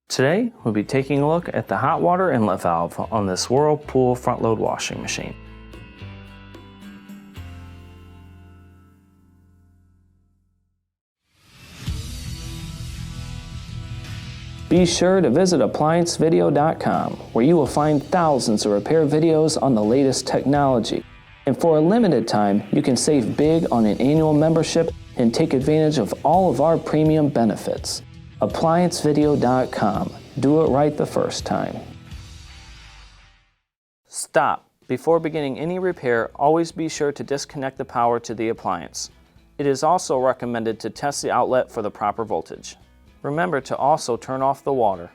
Today, we'll be taking a look at the hot water inlet valve on this Whirlpool front-load washing machine. Be sure to visit ApplianceVideo.com, where you will find thousands of repair videos on the latest technology. And for a limited time, you can save big on an annual membership and take advantage of all of our premium benefits. ApplianceVideo.com. Do it right the first time. Stop. Before beginning any repair, always be sure to disconnect the power to the appliance. It is also recommended to test the outlet for the proper voltage. Remember to also turn off the water.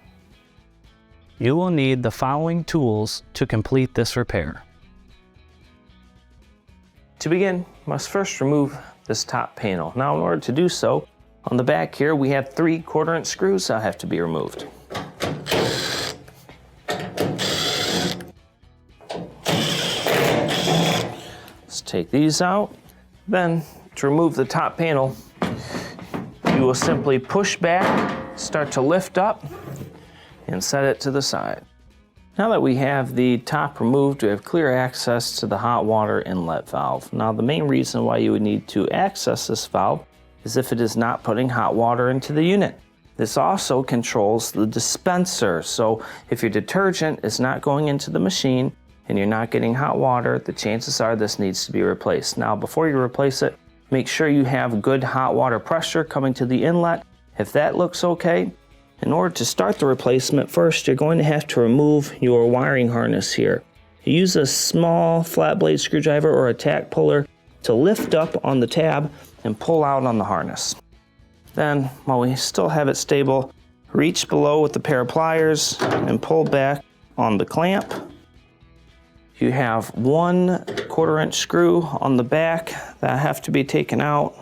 You will need the following tools to complete this repair. To begin, you must first remove this top panel. Now, in order to do so, on the back here we have 3 1/4-inch screws that have to be removed. Let's take these out. Then, to remove the top panel, you will simply push back, start to lift up, and set it to the side. Now that we have the top removed, we have clear access to the hot water inlet valve. Now, the main reason why you would need to access this valve is if it is not putting hot water into the unit. This also controls the dispenser, so if your detergent is not going into the machine and you're not getting hot water, the chances are this needs to be replaced. Now, before you replace it, make sure you have good hot water pressure coming to the inlet. If that looks okay, in order to start the replacement, first you're going to have to remove your wiring harness here. Use a small flat blade screwdriver or a tack puller to lift up on the tab and pull out on the harness. Then, while we still have it stable, reach below with a pair of pliers and pull back on the clamp. You have 1 1/4-inch screw on the back that have to be taken out.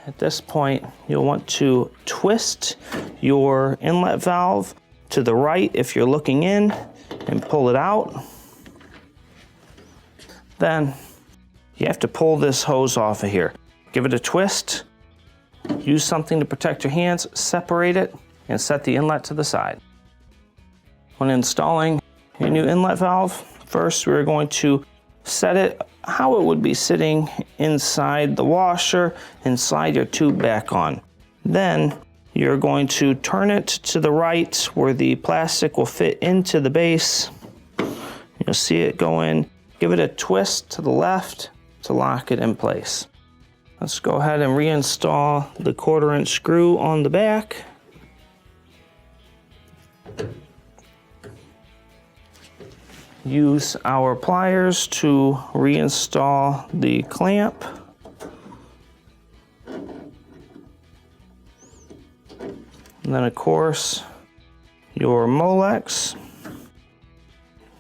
At this point, you'll want to twist your inlet valve to the right if you're looking in and pull it out. Then you have to pull this hose off of here. Give it a twist, use something to protect your hands, separate it, and set the inlet to the side. When installing your new inlet valve, first we're going to set it how it would be sitting inside the washer and slide your tube back on. Then you're going to turn it to the right where the plastic will fit into the base. You'll see it go in. Give it a twist to the left to lock it in place. Let's go ahead and reinstall the 1/4-inch screw on the back. Use our pliers to reinstall the clamp. And then, of course, your Molex.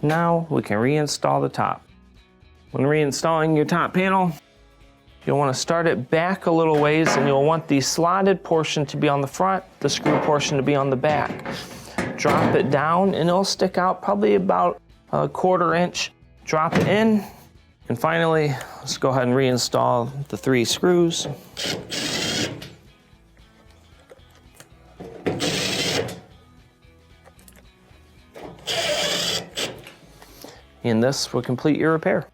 Now we can reinstall the top. When reinstalling your top panel, you'll want to start it back a little ways, and you'll want the slotted portion to be on the front, the screw portion to be on the back. Drop it down and it'll stick out probably about a 1/4-inch. Drop it in, and finally, let's go ahead and reinstall the 3 screws. And this will complete your repair.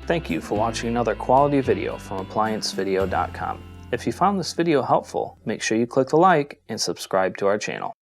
Thank you for watching another quality video from ApplianceVideo.com. If you found this video helpful, make sure you click the like and subscribe to our channel.